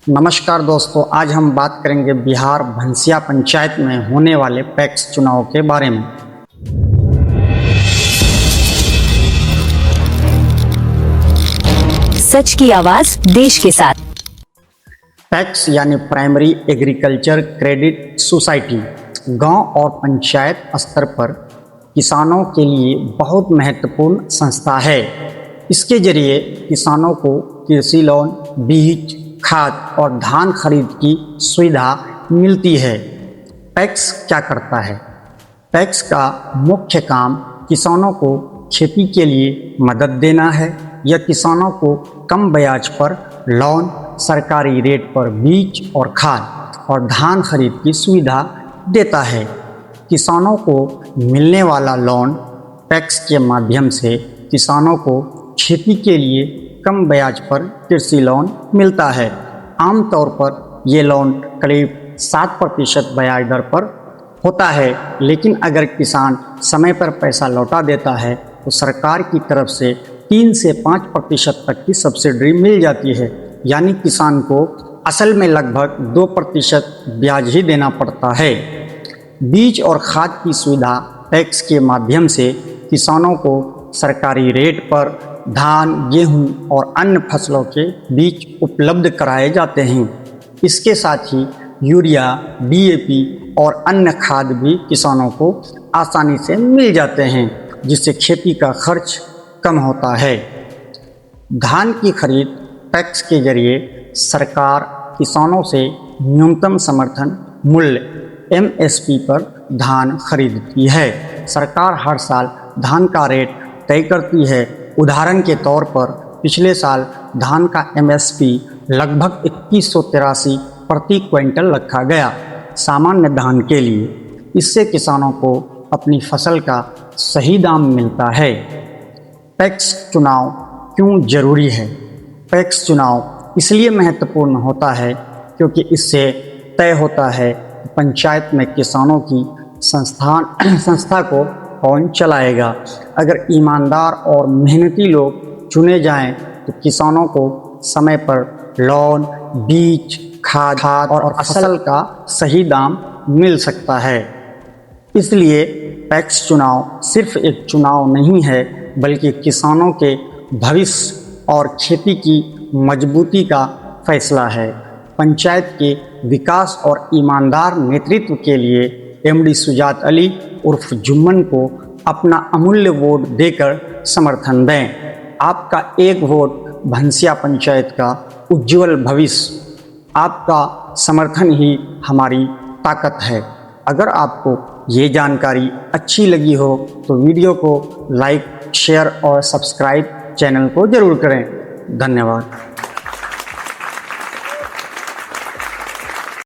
नमस्कार दोस्तों, आज हम बात करेंगे बिहार भंसिया पंचायत में होने वाले पैक्स चुनाव के बारे में। सच की आवाज देश के साथ। पैक्स यानी प्राइमरी एग्रीकल्चर क्रेडिट सोसाइटी गांव और पंचायत स्तर पर किसानों के लिए बहुत महत्वपूर्ण संस्था है। इसके जरिए किसानों को कृषि लोन, बीज, खाद और धान खरीद की सुविधा मिलती है। पैक्स क्या करता है? पैक्स का मुख्य काम किसानों को खेती के लिए मदद देना है। यह किसानों को कम ब्याज पर लोन, सरकारी रेट पर बीज और खाद और धान खरीद की सुविधा देता है। किसानों को मिलने वाला लोन पैक्स के माध्यम से किसानों को खेती के लिए कम ब्याज पर कृषि लोन मिलता है। आमतौर पर ये लोन करीब 7% ब्याज दर पर होता है, लेकिन अगर किसान समय पर पैसा लौटा देता है तो सरकार की तरफ से 3 से 5% तक की सब्सिडी मिल जाती है। यानी किसान को असल में लगभग 2% ब्याज ही देना पड़ता है। बीज और खाद की सुविधा पैक्स के माध्यम से किसानों को सरकारी रेट पर धान, गेहूं और अन्य फसलों के बीज उपलब्ध कराए जाते हैं। इसके साथ ही यूरिया, DAP और अन्य खाद भी किसानों को आसानी से मिल जाते हैं, जिससे खेती का खर्च कम होता है। धान की खरीद पैक्स के जरिए सरकार किसानों से न्यूनतम समर्थन मूल्य MSP पर धान खरीदती है। सरकार हर साल धान का रेट तय करती है। उदाहरण के तौर पर पिछले साल धान का MSP लगभग 2183 प्रति क्विंटल रखा गया सामान्य धान के लिए। इससे किसानों को अपनी फसल का सही दाम मिलता है। पैक्स चुनाव क्यों जरूरी है? पैक्स चुनाव इसलिए महत्वपूर्ण होता है क्योंकि इससे तय होता है कि पंचायत में किसानों की संस्था को कौन चलाएगा। अगर ईमानदार और मेहनती लोग चुने जाएं तो किसानों को समय पर लोन, बीज, खाद और फसल का सही दाम मिल सकता है। इसलिए पैक्स चुनाव सिर्फ एक चुनाव नहीं है, बल्कि किसानों के भविष्य और खेती की मजबूती का फैसला है। पंचायत के विकास और ईमानदार नेतृत्व के लिए MD सुजात अली उर्फ जुम्मन को अपना अमूल्य वोट देकर समर्थन दें। आपका एक वोट भंसिया पंचायत का उज्जवल भविष्य, आपका समर्थन ही हमारी ताकत है। अगर आपको ये जानकारी अच्छी लगी हो तो वीडियो को लाइक, शेयर और सब्सक्राइब चैनल को ज़रूर करें। धन्यवाद।